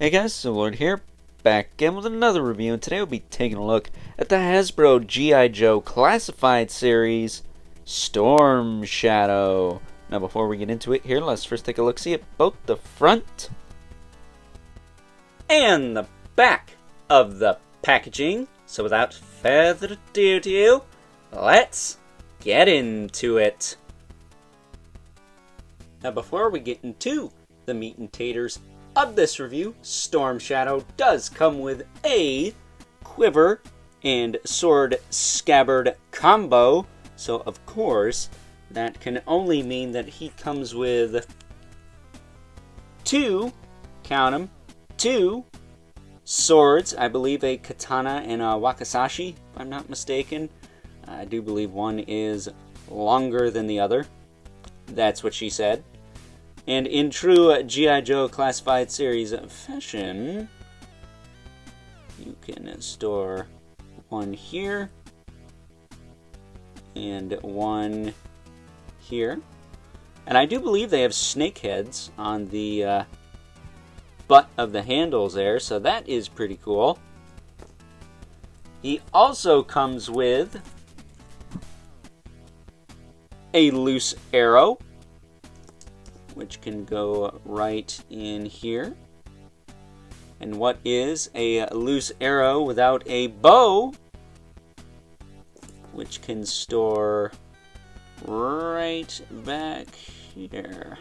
Hey guys, so Lord here, back again with another review, and today we'll be taking a look at the Hasbro G.I. Joe Classified Series, Storm Shadow. Now before we get into it here, let's first take a look-see at both the front and the back of the packaging. So without further ado, let's get into it. Now before we get into the meat and taters of this review, Storm Shadow does come with a Quiver and Sword Scabbard combo. So of course, that can only mean that he comes with two, count 'em, two swords. I believe a katana and a wakizashi, if I'm not mistaken. I do believe one is longer than the other. That's what she said. And in true G.I. Joe Classified Series fashion, you can store one here and one here. And I do believe they have snake heads on the butt of the handles there, so that is pretty cool. He also comes with a loose arrow, which can go right in here. And what is a loose arrow without a bow, which can store right back here.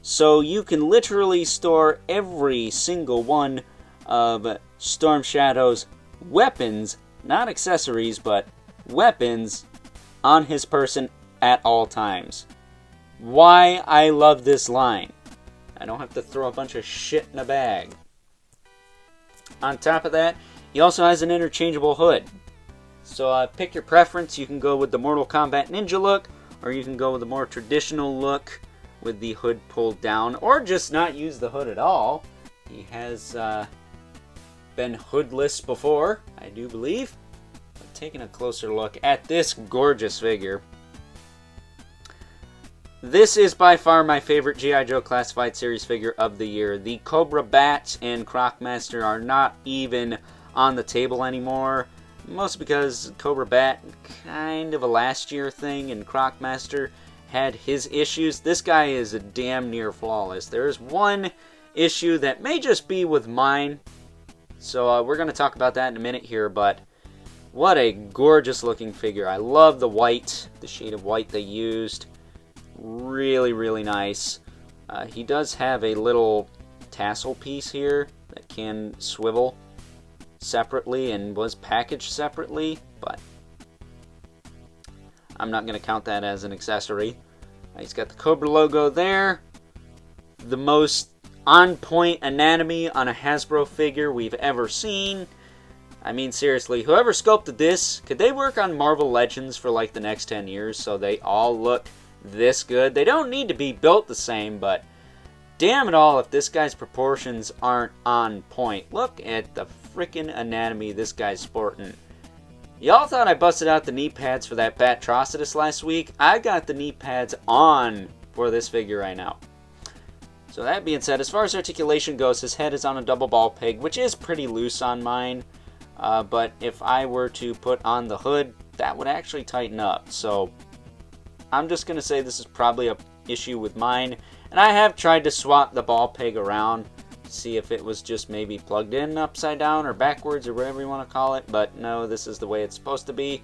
So you can literally store every single one of Storm Shadow's weapons, not accessories, but weapons, on his person at all times. Why I love this line. I don't have to throw a bunch of shit in a bag. On top of that, he also has an interchangeable hood. So pick your preference. You can go with the Mortal Kombat Ninja look, or you can go with the more traditional look with the hood pulled down, or just not use the hood at all. He has been hoodless before, I do believe. But taking a closer look at this gorgeous figure, this is by far my favorite G.I. Joe Classified Series figure of the year. The Cobra Bat and Crocmaster are not even on the table anymore. Mostly because Cobra Bat, kind of a last year thing, and Crocmaster had his issues. This guy is damn near flawless. There is one issue that may just be with mine. So we're going to talk about that in a minute here, but what a gorgeous looking figure. I love the white, the shade of white they used. Really, really nice. He does have a little tassel piece here that can swivel separately and was packaged separately, but I'm not going to count that as an accessory. He's got the Cobra logo there. The most on-point anatomy on a Hasbro figure we've ever seen. I mean, seriously, whoever sculpted this, could they work on Marvel Legends for like the next 10 years so they all look this good? They don't need to be built the same, but damn it all if this guy's proportions aren't on point. Look at the freaking anatomy this guy's sporting. Y'all thought I busted out the knee pads for that Batrocidus last week. I got the knee pads on for this figure right now. So that being said, as far as articulation goes, his head is on a double ball peg, which is pretty loose on mine. But if I were to put on the hood, that would actually tighten up. So I'm just going to say this is probably an issue with mine. And I have tried to swap the ball peg around to see if it was just maybe plugged in upside down or backwards or whatever you want to call it. But no, this is the way it's supposed to be.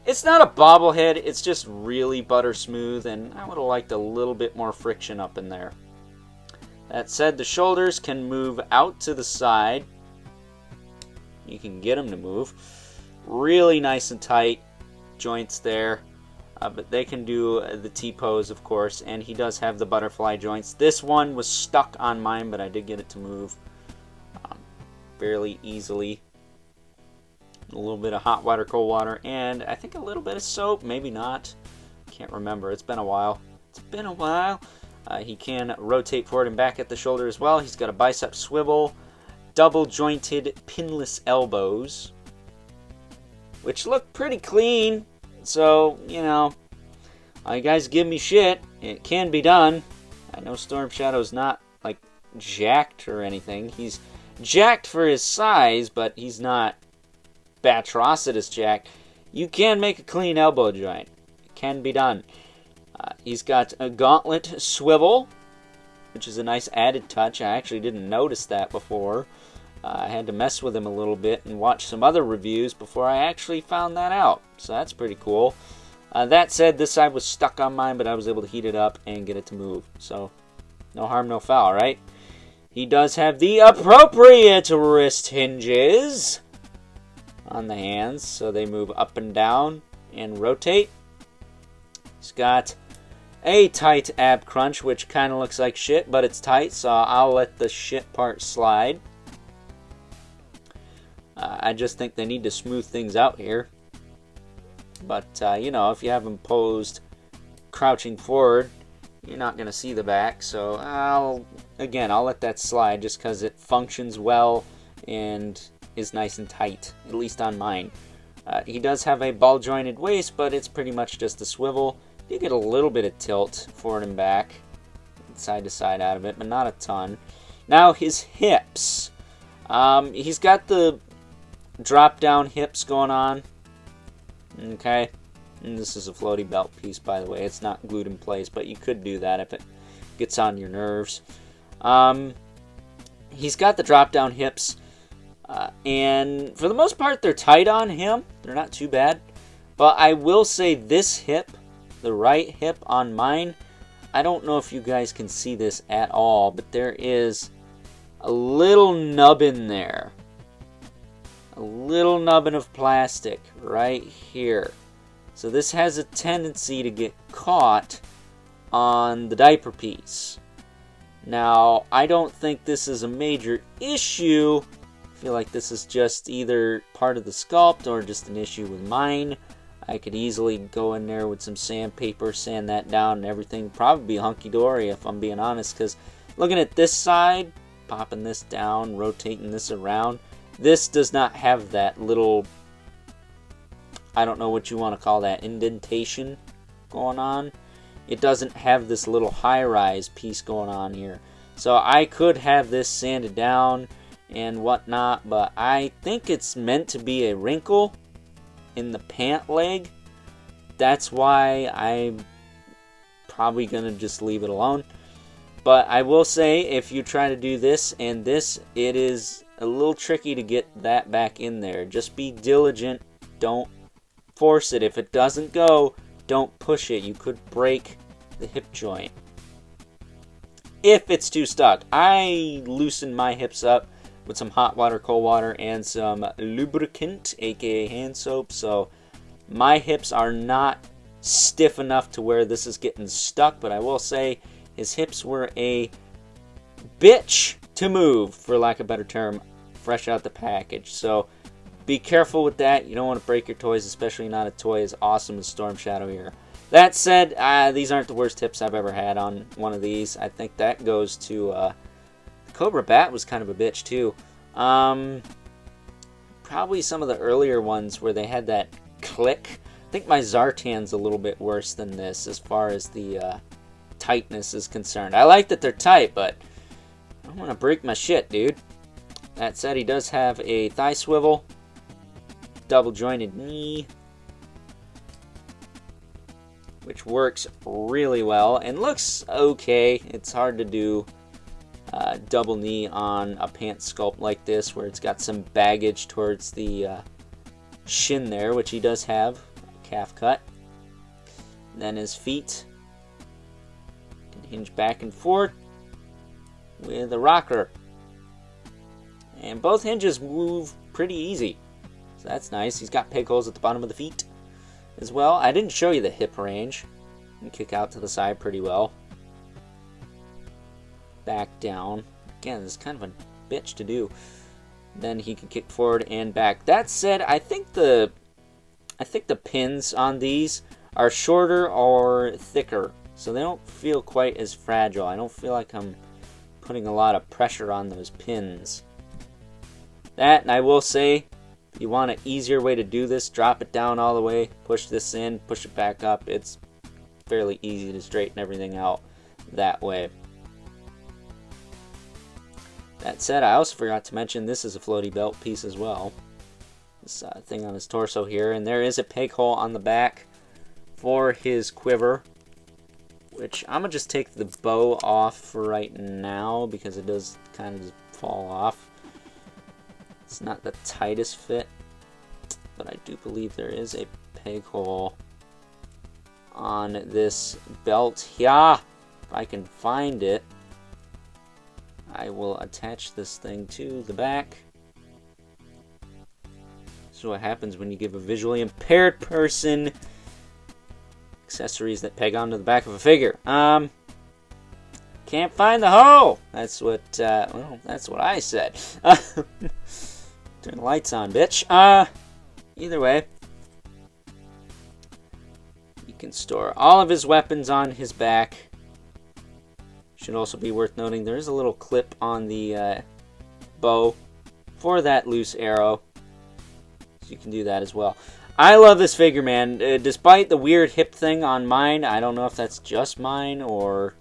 It's not a bobblehead. It's just really butter smooth. And I would have liked a little bit more friction up in there. That said, the shoulders can move out to the side. You can get them to move. Really nice and tight joints there. But they can do the T-pose, of course, and he does have the butterfly joints. This one was stuck on mine, but I did get it to move fairly easily. A little bit of hot water, cold water, and I think a little bit of soap, maybe not. Can't remember. It's been a while. It's been a while. He can rotate forward and back at the shoulder as well. He's got a bicep swivel, double-jointed pinless elbows, which look pretty clean. So, you know, all you guys give me shit. It can be done. I know Storm Shadow's not, like, jacked or anything. He's jacked for his size, but he's not Batrocitus jacked. You can make a clean elbow joint. It can be done. He's got a Gauntlet Swivel, which is a nice added touch. I actually didn't notice that before. I had to mess with him a little bit and watch some other reviews before I actually found that out. So that's pretty cool. That said, this side was stuck on mine, but I was able to heat it up and get it to move. So, no harm, no foul, right? He does have the appropriate wrist hinges on the hands, so they move up and down and rotate. He's got a tight ab crunch, which kind of looks like shit, but it's tight, so I'll let the shit part slide. I just think they need to smooth things out here. But, you know, if you have him posed crouching forward, you're not going to see the back. So, I'll let that slide just because it functions well and is nice and tight, at least on mine. He does have a ball-jointed waist, but it's pretty much just a swivel. You get a little bit of tilt forward and back, side to side out of it, but not a ton. Now, his hips. He's got the drop-down hips going on. Okay, and this is a floaty belt piece, by the way. It's not glued in place, but you could do that if it gets on your nerves. He's got the drop-down hips, and for the most part, they're tight on him. They're not too bad. But I will say this hip, the right hip on mine, I don't know if you guys can see this at all, but there is a little nubbin there. A little nubbin of plastic right here. So this has a tendency to get caught on the diaper piece. Now, I don't think this is a major issue. I feel like this is just either part of the sculpt or just an issue with mine. I could easily go in there with some sandpaper, sand that down, and everything probably be hunky-dory if I'm being honest. Because looking at this side, popping this down, rotating this around, this does not have that little, I don't know what you want to call that, indentation going on. It doesn't have this little high-rise piece going on here. So I could have this sanded down and whatnot, but I think it's meant to be a wrinkle in the pant leg. That's why I'm probably going to just leave it alone. But I will say, if you try to do this and this, it is a little tricky to get that back in there. Just be diligent. Don't force it. If it doesn't go, don't push it. You could break the hip joint if it's too stuck. I loosen my hips up with some hot water, cold water, and some lubricant, aka hand soap. So my hips are not stiff enough to where this is getting stuck. But I will say his hips were a bitch to move, for lack of a better term, fresh out the package. So be careful with that. You don't want to break your toys, especially not a toy as awesome as Storm Shadow here. That said, these aren't the worst hips I've ever had on one of these. I think that goes to Cobra Bat was kind of a bitch too. Probably some of the earlier ones where they had that click. I think my Zartan's a little bit worse than this as far as the tightness is concerned. I like that they're tight, but I don't want to break my shit, dude. That said, he does have a thigh swivel, double jointed knee, which works really well and looks okay. It's hard to do double knee on a pant sculpt like this where it's got some baggage towards the shin there, which he does have, calf cut. And then his feet can hinge back and forth with a rocker. And both hinges move pretty easy. So that's nice. He's got peg holes at the bottom of the feet as well. I didn't show you the hip range. You can kick out to the side pretty well. Back down. Again, this is kind of a bitch to do. Then he can kick forward and back. That said, I think the pins on these are shorter or thicker, so they don't feel quite as fragile. I don't feel like I'm putting a lot of pressure on those pins. That, and I will say, if you want an easier way to do this, drop it down all the way, push this in, push it back up. It's fairly easy to straighten everything out that way. That said, I also forgot to mention this is a Floaty Belt piece as well. This thing on his torso here. And there is a peg hole on the back for his quiver, which I'm going to just take the bow off for right now because it does kind of just fall off. It's not the tightest fit, but I do believe there is a peg hole on this belt. Yeah, if I can find it, I will attach this thing to the back. This is what happens when you give a visually impaired person accessories that peg onto the back of a figure. Can't find the hole. That's what, well, that's what I said. Turn the lights on, bitch. Either way, you can store all of his weapons on his back. Should also be worth noting there is a little clip on the bow for that loose arrow, so you can do that as well. I love this figure, man. Despite the weird hip thing on mine, I don't know if that's just mine or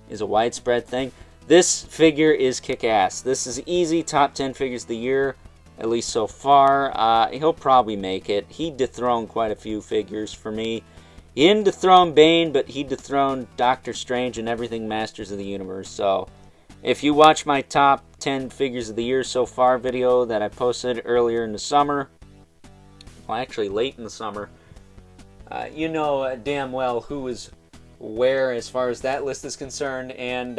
is a widespread thing. This figure is kick-ass. This is easy top 10 figures of the year, at least so far. He'll probably make it. He dethroned quite a few figures for me. He didn't dethrone Bane, but he dethroned Doctor Strange and everything Masters of the Universe. So, if you watch my top 10 figures of the year so far video that I posted earlier in the summer, well, actually late in the summer, you know damn well who is where as far as that list is concerned. And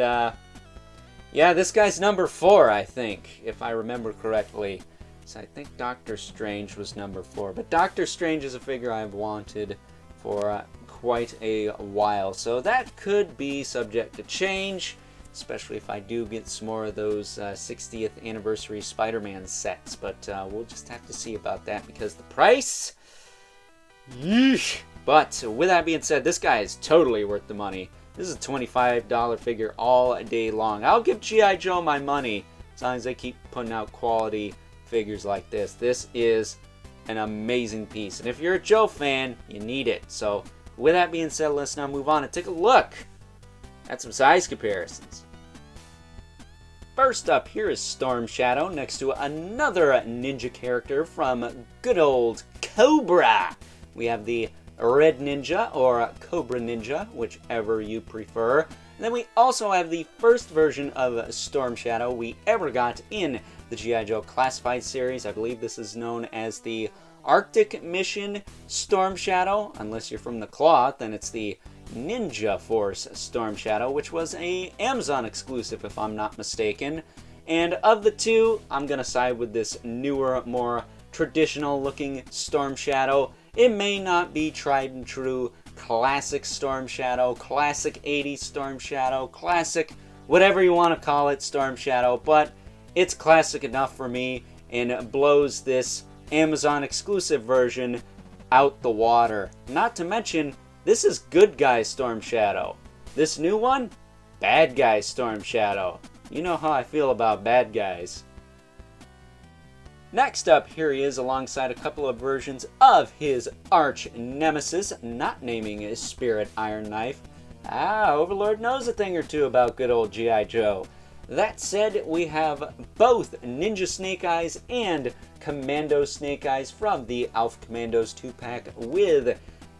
yeah, this guy's number 4, I think, if I remember correctly. So I think Doctor Strange was number 4. But Doctor Strange is a figure I've wanted for quite a while, so that could be subject to change, especially if I do get some more of those 60th anniversary Spider-Man sets, but we'll just have to see about that because the price, yeesh. But with that being said, this guy is totally worth the money. This is a $25 figure all day long. I'll give G.I. Joe my money as long as they keep putting out quality figures like this. This is an amazing piece, and if you're a Joe fan, you need it. So with that being said, let's now move on and take a look at some size comparisons. First up here is Storm Shadow next to another ninja character from good old Cobra. We have the Red Ninja or Cobra Ninja, whichever you prefer. And then we also have the first version of Storm Shadow we ever got in the G.I. Joe Classified series. I believe this is known as the Arctic Mission Storm Shadow. Unless you're from the cloth, then it's the Ninja Force Storm Shadow, which was a Amazon exclusive if I'm not mistaken. And of the two, I'm going to side with this newer, more traditional looking Storm Shadow. It may not be tried and true classic Storm Shadow, classic 80s Storm Shadow, classic whatever you want to call it Storm Shadow, but it's classic enough for me and blows this Amazon exclusive version out the water. Not to mention, this is good guy Storm Shadow. This new one, bad guy Storm Shadow. You know how I feel about bad guys. Next up, here he is alongside a couple of versions of his arch nemesis, not naming his Spirit Iron Knife. Overlord knows a thing or two about good old G.I. Joe. That said, we have both Ninja Snake Eyes and Commando Snake Eyes from the Alpha Commandos 2-pack with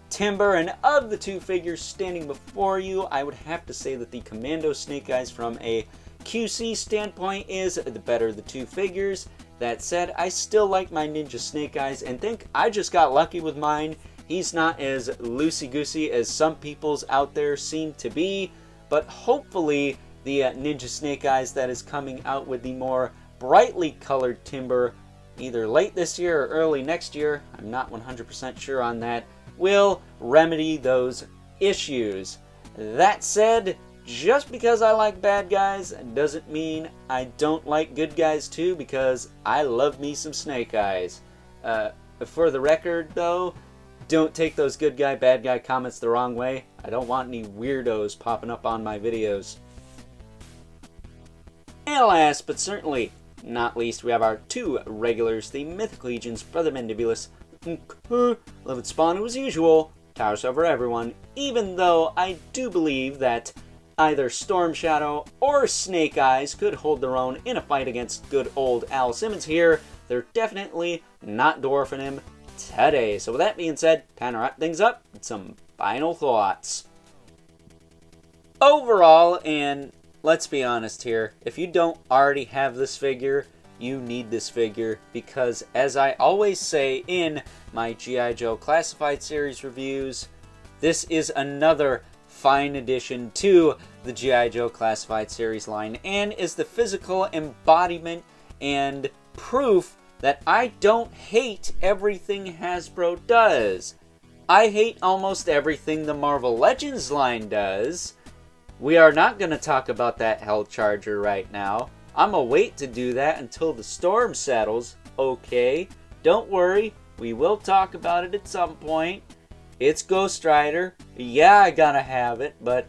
Timber. And of the two figures standing before you, I would have to say that the Commando Snake Eyes from a QC standpoint is the better of the two figures. That said, I still like my Ninja Snake Eyes and think I just got lucky with mine. He's not as loosey-goosey as some people's out there seem to be, but hopefully the Ninja Snake Eyes that is coming out with the more brightly colored Timber, either late this year or early next year, I'm not 100% sure on that, will remedy those issues. That said, just because I like bad guys doesn't mean I don't like good guys too, because I love me some Snake Eyes. For the record though, don't take those good guy, bad guy comments the wrong way. I don't want any weirdos popping up on my videos. And last, but certainly not least, we have our two regulars, the Mythic Legion's Brother Mandibulus, Beloved Spawn, who as usual, towers over everyone, even though I do believe that either Storm Shadow or Snake Eyes could hold their own in a fight against good old Al Simmons here, they're definitely not dwarfing him today. So with that being said, time to wrap things up with some final thoughts. Overall, and let's be honest here, if you don't already have this figure, you need this figure, because as I always say in my G.I. Joe Classified Series reviews, this is another fine addition to the G.I. Joe Classified Series line, and is the physical embodiment and proof that I don't hate everything Hasbro does. I hate almost everything the Marvel Legends line does. We are not going to talk about that Hell Charger right now. I'm going to wait to do that until the storm settles, okay? Don't worry, we will talk about it at some point. It's Ghost Rider. Yeah, I gotta have it, but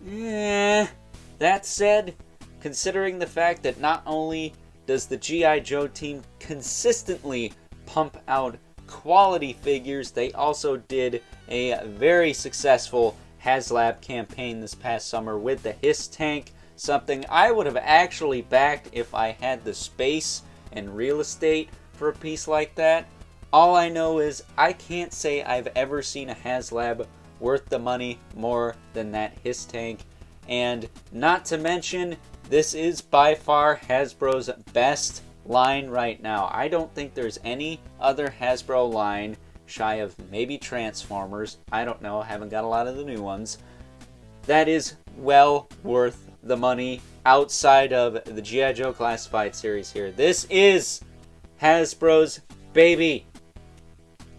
that said, considering the fact that not only does the G.I. Joe team consistently pump out quality figures, they also did a very successful HasLab campaign this past summer with the Hiss tank, something I would have actually backed if I had the space and real estate for a piece like that. All I know is I can't say I've ever seen a HasLab worth the money more than that Hiss tank. And not to mention, this is by far Hasbro's best line right now. I don't think there's any other Hasbro line, shy of maybe Transformers, I don't know, haven't got a lot of the new ones, that is well worth the money outside of the G.I. Joe Classified series here. This is Hasbro's baby.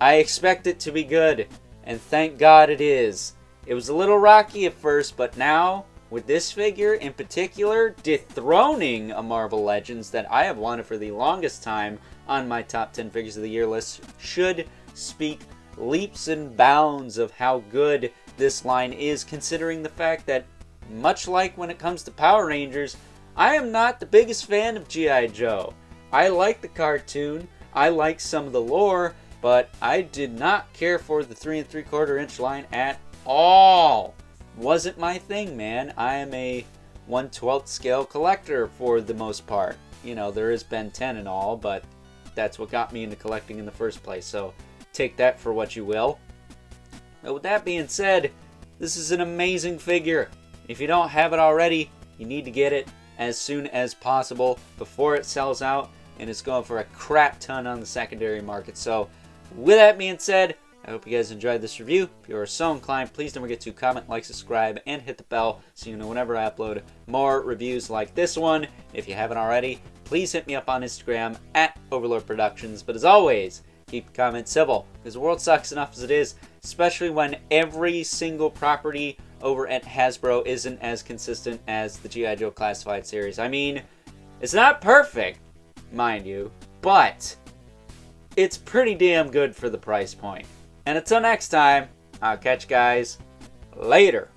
I expect it to be good, and thank God it is. It was a little rocky at first, but now, with this figure in particular, dethroning a Marvel Legends that I have wanted for the longest time on my top 10 figures of the year list, should speak leaps and bounds of how good this line is, considering the fact that, much like when it comes to Power Rangers, I am not the biggest fan of G.I. Joe. I like the cartoon, I like some of the lore, but I did not care for the 3 3/4 inch line at all. Wasn't my thing, man. I am a 1/12 scale collector for the most part. You know, there is Ben 10 and all, but that's what got me into collecting in the first place, so take that for what you will. But with that being said, this is an amazing figure. If you don't have it already, you need to get it as soon as possible before it sells out, and it's going for a crap ton on the secondary market. So with that being said, I hope you guys enjoyed this review. If you are so inclined, please don't forget to comment, like, subscribe, and hit the bell so you know whenever I upload more reviews like this one. If you haven't already, please hit me up on Instagram at Overlord Productions. But as always, keep the comments civil, because the world sucks enough as it is, especially when every single property over at Hasbro isn't as consistent as the G.I. Joe Classified series. I mean, it's not perfect, mind you, but it's pretty damn good for the price point. And until next time, I'll catch you guys later.